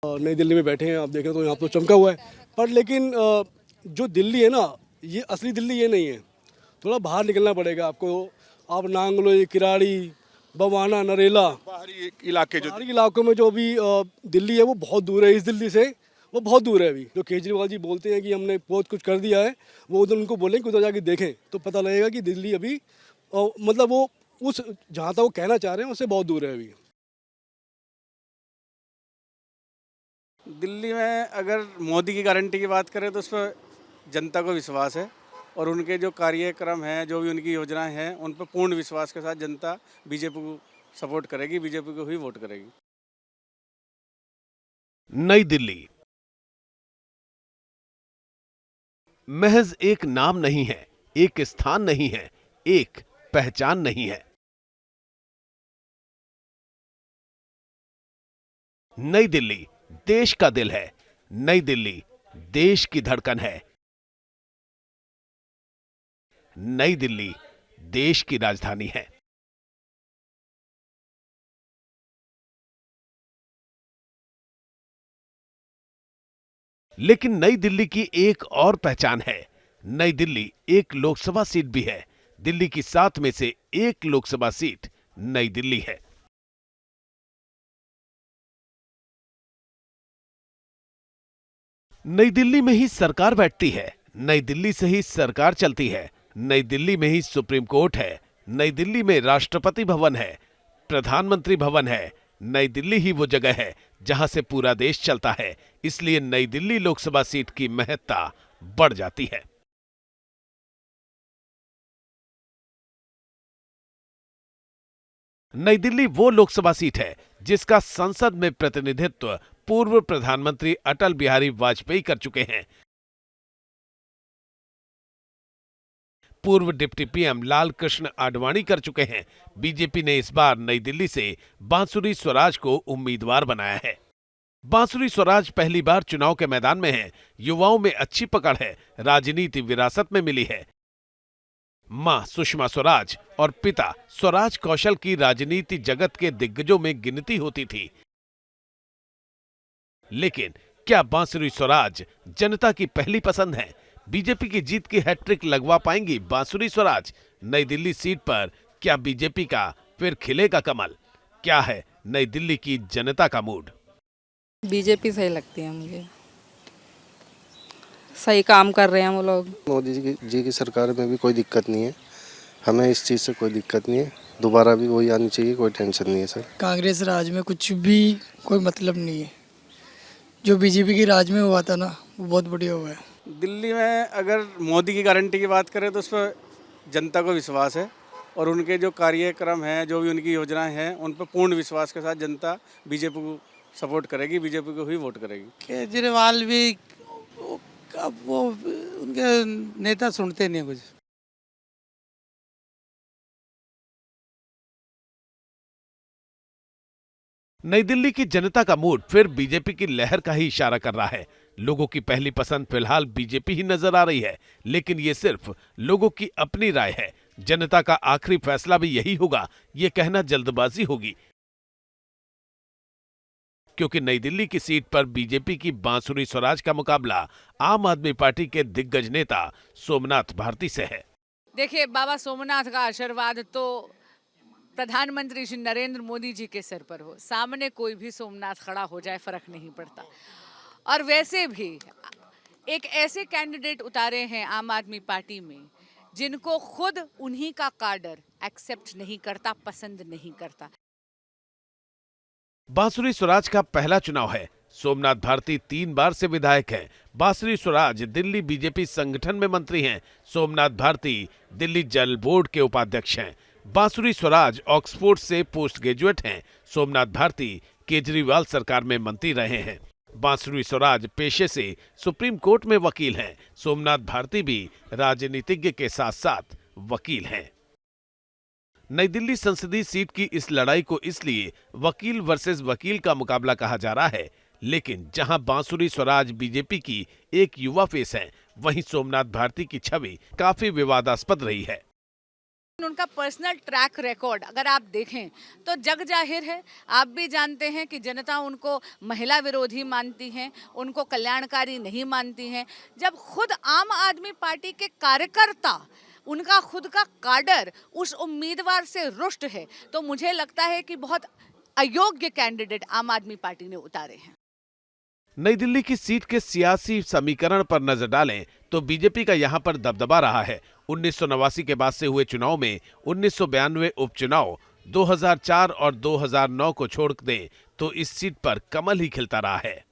नई दिल्ली में बैठे हैं, आप देखें तो यहाँ तो चमका हुआ है, पर लेकिन जो दिल्ली है ना, ये असली दिल्ली ये नहीं है। थोड़ा बाहर निकलना पड़ेगा आपको। आप नांगलोई, किराड़ी, बवाना, नरेला, बाहरी इलाके जो बाहरी इलाकों में जो भी दिल्ली है वो बहुत दूर है। इस दिल्ली से वो बहुत दूर है। अभी जो केजरीवाल जी बोलते हैं कि हमने बहुत कुछ कर दिया है, वो उधर उनको बोलें कि उधर जाके देखें तो पता लगेगा कि दिल्ली अभी मतलब वो उस जहाँ तक वो कहना चाह रहे हैं उससे बहुत दूर है अभी। दिल्ली में अगर मोदी की गारंटी की बात करें तो उस पर जनता को विश्वास है और उनके जो कार्यक्रम हैं, जो भी उनकी योजनाएं हैं, उन पर पूर्ण विश्वास के साथ जनता बीजेपी को सपोर्ट करेगी, बीजेपी को ही वोट करेगी। नई दिल्ली महज एक नाम नहीं है, एक स्थान नहीं है, एक पहचान नहीं है। नई दिल्ली देश का दिल है। नई दिल्ली देश की धड़कन है। नई दिल्ली देश की राजधानी है। लेकिन नई दिल्ली की एक और पहचान है। नई दिल्ली एक लोकसभा सीट भी है। दिल्ली की 7 में से एक लोकसभा सीट नई दिल्ली है। नई दिल्ली में ही सरकार बैठती है। नई दिल्ली से ही सरकार चलती है। नई दिल्ली में ही सुप्रीम कोर्ट है। नई दिल्ली में राष्ट्रपति भवन है, प्रधानमंत्री भवन है। नई दिल्ली ही वो जगह है जहां से पूरा देश चलता है। इसलिए नई दिल्ली लोकसभा सीट की महत्ता बढ़ जाती है। नई दिल्ली वो लोकसभा सीट है जिसका संसद में प्रतिनिधित्व पूर्व प्रधानमंत्री अटल बिहारी वाजपेयी कर चुके हैं। पूर्व डिप्टी पीएम लाल कृष्ण आडवाणी कर चुके हैं। बीजेपी ने इस बार नई दिल्ली से बांसुरी स्वराज को उम्मीदवार बनाया है। बांसुरी स्वराज पहली बार चुनाव के मैदान में है। युवाओं में अच्छी पकड़ है, राजनीति विरासत में मिली है। मां सुषमा स्वराज और पिता स्वराज कौशल की राजनीति जगत के दिग्गजों में गिनती होती थी। लेकिन क्या बांसुरी स्वराज जनता की पहली पसंद है? बीजेपी की जीत की हैट्रिक लगवा पाएंगी बांसुरी स्वराज? नई दिल्ली सीट पर क्या बीजेपी का फिर खिलेगा कमल? क्या है नई दिल्ली की जनता का मूड? बीजेपी सही लगती है मुझे। सही काम कर रहे हैं वो लोग। मोदी जी की सरकार में भी कोई दिक्कत नहीं है, हमें इस चीज़ से कोई दिक्कत नहीं है। दोबारा भी वही आनी चाहिए, कोई टेंशन नहीं है सर। कांग्रेस राज में कुछ भी कोई मतलब नहीं है। जो बीजेपी की राज में हुआ था ना, वो बहुत बढ़िया हुआ है। दिल्ली में अगर मोदी की गारंटी की बात करें तो उस पर जनता को विश्वास है और उनके जो कार्यक्रम हैं, जो भी उनकी योजनाएं हैं, उन पर पूर्ण विश्वास के साथ जनता बीजेपी को सपोर्ट करेगी, बीजेपी को ही वोट करेगी। केजरीवाल भी अब वो उनके नेता सुनते नहीं कुछ। नई दिल्ली की जनता का मूड फिर बीजेपी की लहर का ही इशारा कर रहा है। लोगों की पहली पसंद फिलहाल बीजेपी ही नजर आ रही है, लेकिन ये सिर्फ लोगों की अपनी राय है। जनता का आखिरी फैसला भी यही होगा। ये कहना जल्दबाजी होगी, क्योंकि नई दिल्ली की सीट पर बीजेपी की बांसुरी स्वराज का मुकाबला आम आदमी पार्टी के दिग्गज नेता सोमनाथ भारती से है। देखिए, बाबा सोमनाथ का आशीर्वाद तो प्रधानमंत्री श्री नरेंद्र मोदी जी के सर पर हो। सामने कोई भी सोमनाथ खड़ा हो जाए, फर्क नहीं पड़ता। और वैसे भी एक ऐसे कैंडिडेट उतारे हैं आम आदमी पार्टी में जिनको खुद उन्हीं का काडर एक्सेप्ट नहीं करता, पसंद नहीं करता। बांसुरी स्वराज का पहला चुनाव है। सोमनाथ भारती 3 बार से विधायक हैं। बांसुरी स्वराज दिल्ली बीजेपी संगठन में मंत्री हैं। सोमनाथ भारती दिल्ली जल बोर्ड के उपाध्यक्ष हैं। बांसुरी स्वराज ऑक्सफोर्ड से पोस्ट ग्रेजुएट हैं। सोमनाथ भारती केजरीवाल सरकार में मंत्री रहे हैं। बांसुरी स्वराज पेशे से सुप्रीम कोर्ट में वकील हैं। सोमनाथ भारती भी राजनीतिज्ञ के साथ साथ वकील हैं। नई दिल्ली संसदीय सीट की इस लड़ाई को इसलिए वकील वर्सेस वकील का मुकाबला कहा जा रहा है, लेकिन जहां बांसुरी स्वराज बीजेपी की एक युवा फेस हैं, वहीं सोमनाथ भारती की छवि काफी विवादास्पद रही है। उनका पर्सनल ट्रैक रिकॉर्ड अगर आप देखें तो जग जाहिर है। आप भी जानते हैं कि जनता उनको महिला विरोधी मानती है, उनको कल्याणकारी नहीं मानती है। जब खुद आम आदमी पार्टी के कार्यकर्ता, उनका खुद का काडर उस उम्मीदवार से रुष्ट है, तो मुझे लगता है कि बहुत अयोग्य कैंडिडेट आम आदमी पार्टी ने उतारे हैं। नई दिल्ली की सीट के सियासी समीकरण पर नजर डालें तो बीजेपी का यहां पर दबदबा रहा है। 1989 के बाद से हुए चुनाव में 1992 उपचुनाव, 2004 और 2009 को छोड़ दें तो इस सीट पर कमल ही खिलता रहा है।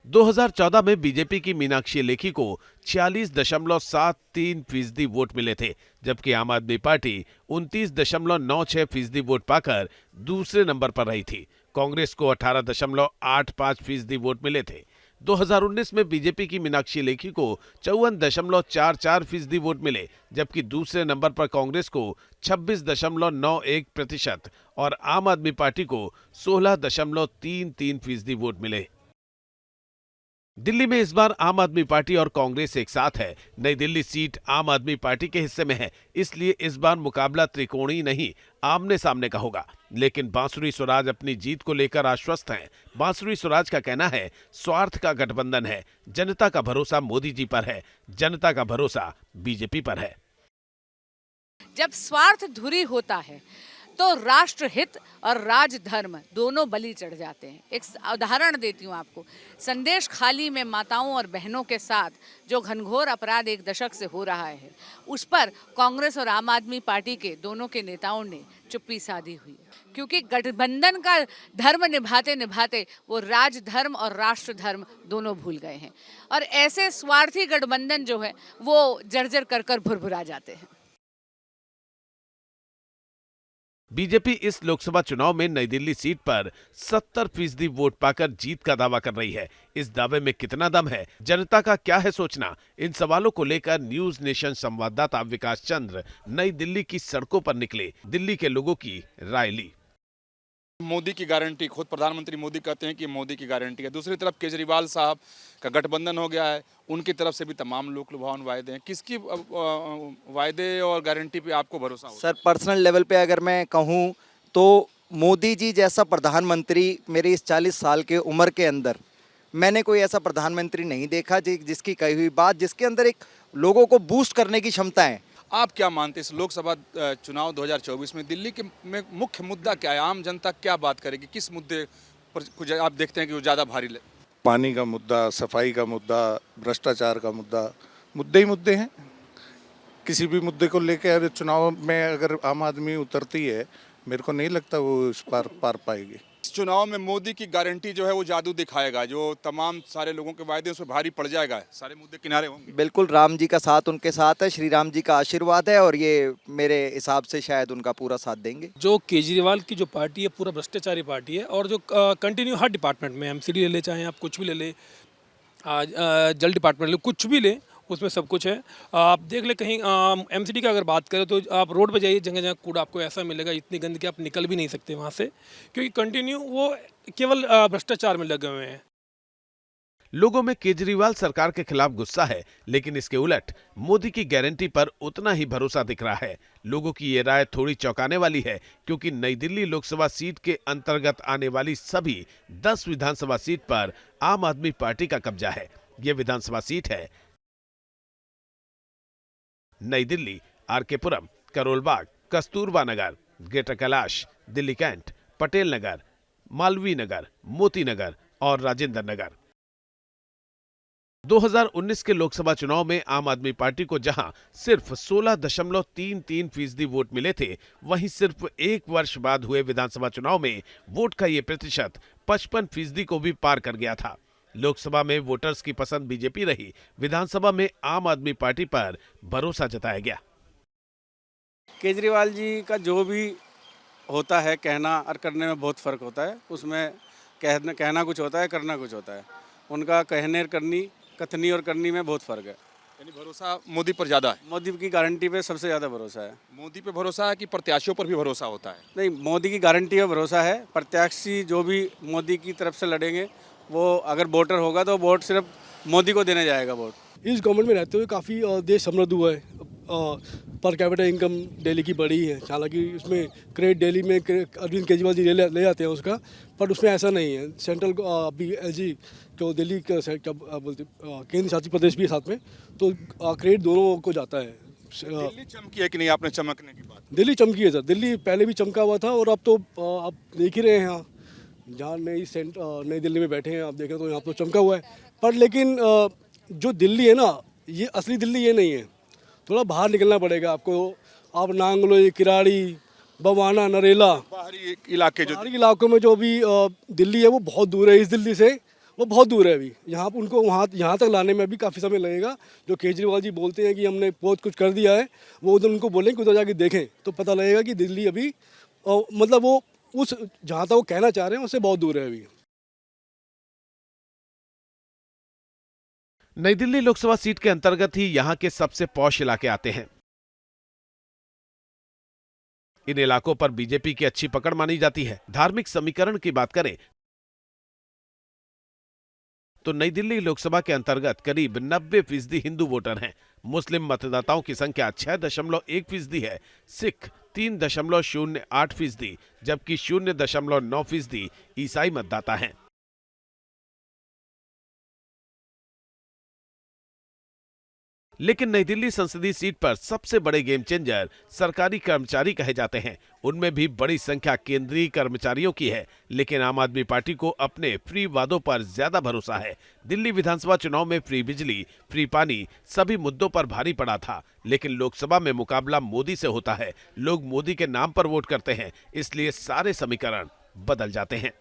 2014 में बीजेपी की मीनाक्षी लेखी को 46.73% वोट मिले थे, जबकि आम आदमी पार्टी 29.96% वोट पाकर दूसरे नंबर पर रही थी। कांग्रेस को 18.85% वोट मिले थे। 2019 में बीजेपी की मीनाक्षी लेखी को 54.44% वोट मिले, जबकि दूसरे नंबर पर कांग्रेस को 26.91% और आम आदमी पार्टी को 16.33% वोट मिले। दिल्ली में इस बार आम आदमी पार्टी और कांग्रेस एक साथ है। नई दिल्ली सीट आम आदमी पार्टी के हिस्से में है, इसलिए इस बार मुकाबला त्रिकोणीय नहीं, आमने सामने का होगा। लेकिन बांसुरी स्वराज अपनी जीत को लेकर आश्वस्त हैं। बांसुरी स्वराज का कहना है, स्वार्थ का गठबंधन है, जनता का भरोसा मोदी जी पर है, जनता का भरोसा बीजेपी पर है। जब स्वार्थ धुरी होता है तो राष्ट्रहित और राजधर्म दोनों बलि चढ़ जाते हैं। एक उदाहरण देती हूँ आपको। संदेश खाली में माताओं और बहनों के साथ जो घनघोर अपराध एक दशक से हो रहा है, उस पर कांग्रेस और आम आदमी पार्टी के दोनों के नेताओं ने चुप्पी साधी हुई है, क्योंकि गठबंधन का धर्म निभाते निभाते वो राजधर्म और राष्ट्रधर्म दोनों भूल गए हैं, और ऐसे स्वार्थी गठबंधन जो है वो जर्जर कर कर भुरभुरा जाते हैं। बीजेपी इस लोकसभा चुनाव में नई दिल्ली सीट पर 70% वोट पाकर जीत का दावा कर रही है। इस दावे में कितना दम है, जनता का क्या है सोचना, इन सवालों को लेकर न्यूज नेशन संवाददाता विकास चंद्र नई दिल्ली की सड़कों पर निकले, दिल्ली के लोगों की राय ली। मोदी की गारंटी, खुद प्रधानमंत्री मोदी कहते हैं कि मोदी की गारंटी है। दूसरी तरफ केजरीवाल साहब का गठबंधन हो गया है, उनकी तरफ से भी तमाम लोक लुभावन वायदे हैं। किसकी वायदे और गारंटी पे आपको भरोसा हो? सर, पर्सनल लेवल पे अगर मैं कहूँ तो मोदी जी जैसा प्रधानमंत्री मेरी इस 40 साल के उम्र के अंदर मैंने कोई ऐसा प्रधानमंत्री नहीं देखा जिसकी कही हुई बात, जिसके अंदर एक लोगों को बूस्ट करने की क्षमता है। आप क्या मानते हैं इस लोकसभा चुनाव 2024 में दिल्ली के में मुख्य मुद्दा क्या है? आम जनता क्या बात करेगी? किस मुद्दे पर कुछ आप देखते हैं कि वो ज़्यादा भारी ले? पानी का मुद्दा, सफाई का मुद्दा, भ्रष्टाचार का मुद्दा, मुद्दे ही मुद्दे हैं। किसी भी मुद्दे को लेकर चुनाव में अगर आम आदमी उतरती है, मेरे को नहीं लगता वो इस पार पाएगी। इस चुनाव में मोदी की गारंटी जो है वो जादू दिखाएगा, जो तमाम सारे लोगों के वायदे उसमें भारी पड़ जाएगा, सारे मुद्दे किनारे होंगे। बिल्कुल, राम जी का साथ उनके साथ है, श्री राम जी का आशीर्वाद है, और ये मेरे हिसाब से शायद उनका पूरा साथ देंगे। जो केजरीवाल की जो पार्टी है पूरा भ्रष्टाचारी पार्टी है, और जो कंटिन्यू हर डिपार्टमेंट में एमसीडी ले ले, चाहे आप कुछ भी ले ले, जल डिपार्टमेंट ले, कुछ भी ले, उसमें सब कुछ है। आप देख ले, कहीं एमसीडी का अगर बात करें तो आप रोड पे जाइए, जगह जगह कूड़ा आपको ऐसा मिलेगा, इतनी गंदगी आप निकल भी नहीं सकते वहाँ से, क्योंकि कंटिन्यू वो केवल भ्रष्टाचार में लगे हुए हैं। लोगों में केजरीवाल सरकार के खिलाफ गुस्सा है, लेकिन इसके उलट मोदी की गारंटी पर उतना ही भरोसा दिख रहा है। लोगों की ये राय थोड़ी चौंकाने वाली है, क्योंकि नई दिल्ली लोकसभा सीट के अंतर्गत आने वाली सभी 10 विधानसभा सीट पर आम आदमी पार्टी का कब्जा है। ये विधानसभा सीट है नई दिल्ली, आरके पुरम, करोल बाग, कस्तूरबा नगर, ग्रेटर कैलाश, दिल्ली कैंट, पटेल नगर, मालवीय नगर, मोती नगर और राजेंद्र नगर। 2019 के लोकसभा चुनाव में आम आदमी पार्टी को जहां सिर्फ 16.33% वोट मिले थे, वहीं सिर्फ एक वर्ष बाद हुए विधानसभा चुनाव में वोट का ये प्रतिशत 55% को भी पार कर गया था। लोकसभा में वोटर्स की पसंद बीजेपी रही, विधानसभा में आम आदमी पार्टी पर भरोसा जताया गया। केजरीवाल जी का जो भी होता है कहना और करने में बहुत फ़र्क होता है। उसमें कहना कुछ होता है, करना कुछ होता है। उनका कथनी और करनी में बहुत फ़र्क है। यानी भरोसा मोदी पर ज़्यादा है? मोदी की गारंटी पे सबसे ज़्यादा भरोसा है। मोदी पे भरोसा है कि प्रत्याशियों पर भी भरोसा होता है? नहीं, मोदी की गारंटी पे भरोसा है। प्रत्याशी जो भी मोदी की तरफ से लड़ेंगे, वो अगर वोटर होगा तो वोट सिर्फ मोदी को देने जाएगा वोट। इस गवर्नमेंट में रहते हुए काफ़ी देश समृद्ध हुआ है। पर कैपिटा इनकम दिल्ली की बढ़ी है। हालांकि उसमें क्रेडिट दिल्ली में अरविंद केजरीवाल जी ले जाते हैं उसका, पर उसमें ऐसा नहीं है। सेंट्रल अभी एलजी जो दिल्ली का बोलते केंद्र शासित प्रदेश भी है साथ में, तो क्रेडिट दोनों को जाता है। दिल्ली चमकी है कि नहीं? आपने चमकने की बात, दिल्ली चमकी है सर, दिल्ली पहले भी चमका हुआ था और अब तो आप देख ही रहे हैं यहाँ जहाँ नई दिल्ली में बैठे हैं, आप देखें तो यहाँ तो चमका हुआ है। पर लेकिन जो दिल्ली है ना, ये असली दिल्ली ये नहीं है, थोड़ा बाहर निकलना पड़ेगा आपको। आप नांगलोई, किराड़ी, बवाना, नरेला, बाहरी इलाकों में जो भी दिल्ली है वो बहुत दूर है इस दिल्ली से, वो बहुत दूर है अभी। यहाँ उनको यहाँ तक लाने में अभी काफ़ी समय लगेगा। जो केजरीवाल जी बोलते हैं कि हमने बहुत कुछ कर दिया है, वो उधर उनको बोलें कि उधर जाके देखें तो पता लगेगा कि दिल्ली अभी मतलब वो उस जहाँ तक वो कहना चाह रहे हैं उससे बहुत दूर है अभी। नई दिल्ली लोकसभा सीट के अंतर्गत ही यहां के सबसे पॉश इलाके आते हैं। इन इलाकों पर बीजेपी की अच्छी पकड़ मानी जाती है। धार्मिक समीकरण की बात करें तो नई दिल्ली लोकसभा के अंतर्गत करीब 90% हिंदू वोटर हैं। मुस्लिम मतदाताओं की संख्या 6.1% है। सिख 3.08%, जबकि 0.9% ईसाई मतदाता हैं। लेकिन नई दिल्ली संसदीय सीट पर सबसे बड़े गेम चेंजर सरकारी कर्मचारी कहे जाते हैं। उनमें भी बड़ी संख्या केंद्रीय कर्मचारियों की है। लेकिन आम आदमी पार्टी को अपने फ्री वादों पर ज्यादा भरोसा है। दिल्ली विधानसभा चुनाव में फ्री बिजली, फ्री पानी सभी मुद्दों पर भारी पड़ा था। लेकिन लोकसभा में मुकाबला मोदी से होता है। लोग मोदी के नाम पर वोट करते हैं, इसलिए सारे समीकरण बदल जाते हैं।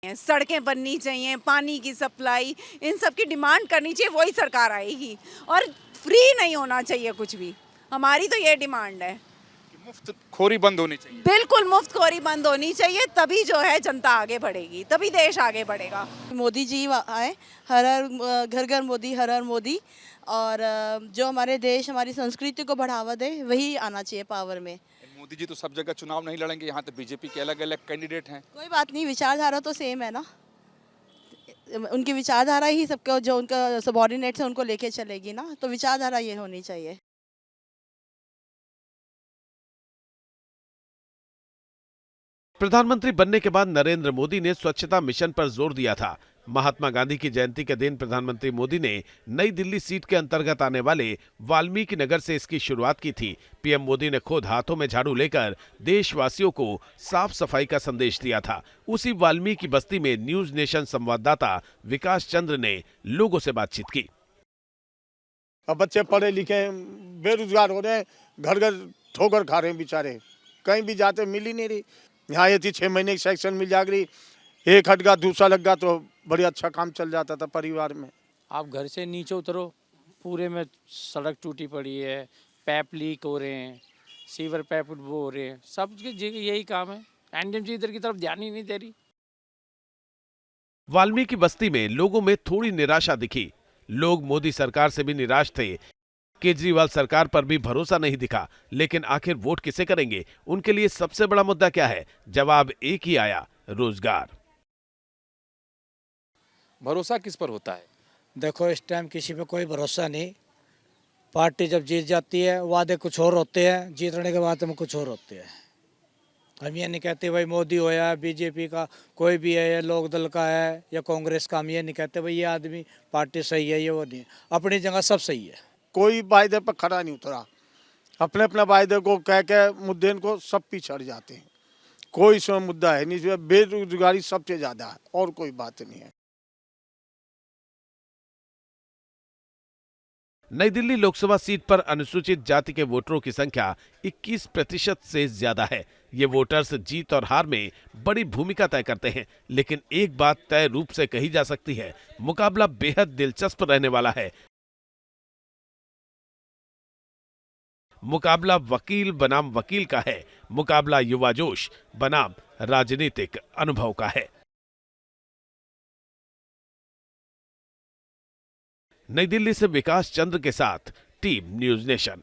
सड़कें बननी चाहिए, पानी की सप्लाई, इन सब की डिमांड करनी चाहिए, वही सरकार आएगी। और फ्री नहीं होना चाहिए कुछ भी, हमारी तो ये डिमांड है। मुफ्त खोरी बंद होनी चाहिए। बिल्कुल मुफ्त खोरी बंद होनी चाहिए, तभी जो है जनता आगे बढ़ेगी, तभी देश आगे बढ़ेगा। मोदी जी आए, हर हर घर घर मोदी, हर हर मोदी, और जो हमारे देश, हमारी संस्कृति को बढ़ावा दे, वही आना चाहिए पावर में। मोदी जी तो सब जगह चुनाव नहीं लड़ेंगे, यहाँ तो बीजेपी के अलग अलग कैंडिडेट हैं। कोई बात नहीं, विचारधारा तो सेम है ना। उनकी विचारधारा ही सबको, जो उनका सबऑर्डिनेट्स है उनको लेके चलेगी ना, तो विचारधारा ये होनी चाहिए। प्रधानमंत्री बनने के बाद नरेंद्र मोदी ने स्वच्छता मिशन पर जोर दिया था। महात्मा गांधी की जयंती के दिन प्रधानमंत्री मोदी ने नई दिल्ली सीट के अंतर्गत आने वाले वाल्मीकि नगर से इसकी शुरुआत की थी। पीएम मोदी ने खुद हाथों में झाड़ू लेकर देशवासियों को साफ सफाई का संदेश दिया था। उसी वाल्मीकि बस्ती में न्यूज नेशन संवाददाता विकास चंद्र ने लोगों से बातचीत की। अब बच्चे पढ़े लिखे बेरोजगार हो रहे हैं, घर घर ठोकर खा रहे हैं बेचारे, कहीं भी जाते मिल ही नहीं रही। यहाँ ये थी 6 महीने की सेक्शन मिल जाएगी, एक हटगा दूसरा लग गया तो बड़ी अच्छा काम चल जाता था परिवार में। आप घर से नीचे उतरो, पूरे में सड़क टूटी पड़ी है, पैप लीक हो रहे हैं, सीवर पैप वो हो रहे हैं, सब यही काम है। एनडीएमसी इधर की तरफ ध्यान ही नहीं दे रही। वाल्मीकि बस्ती में लोगों में थोड़ी निराशा दिखी। लोग मोदी सरकार से भी निराश थे। केजरीवाल सरकार पर भी भरोसा नहीं दिखा। लेकिन आखिर वोट किसे करेंगे? उनके लिए सबसे बड़ा मुद्दा क्या है? जवाब एक ही आया, रोजगार। भरोसा किस पर होता है? देखो, इस टाइम किसी पे कोई भरोसा नहीं। पार्टी जब जीत जाती है वादे कुछ और होते हैं, जीतने के बाद में कुछ और होते हैं। हम ये नहीं कहते भाई मोदी हो या बीजेपी का कोई भी है, या लोक दल का है या कांग्रेस का, हम ये नहीं कहते भाई ये आदमी पार्टी सही है, ये वो नहीं। अपनी जगह सब सही है। कोई वायदे पर खड़ा नहीं उतरा, अपने अपने वायदे को कह के मुद्दे को सब पीछे हट जाते हैं। कोई इसमें मुद्दा है नहीं, बेरोजगारी सबसे ज्यादा है और कोई बात नहीं है। नई दिल्ली लोकसभा सीट पर अनुसूचित जाति के वोटरों की संख्या 21% से ज्यादा है। ये वोटर्स जीत और हार में बड़ी भूमिका तय करते हैं। लेकिन एक बात तय रूप से कही जा सकती है, मुकाबला बेहद दिलचस्प रहने वाला है। मुकाबला वकील बनाम वकील का है। मुकाबला युवा जोश बनाम राजनीतिक अनुभव का है। नई दिल्ली से विकास चंद्र के साथ टीम न्यूज नेशन।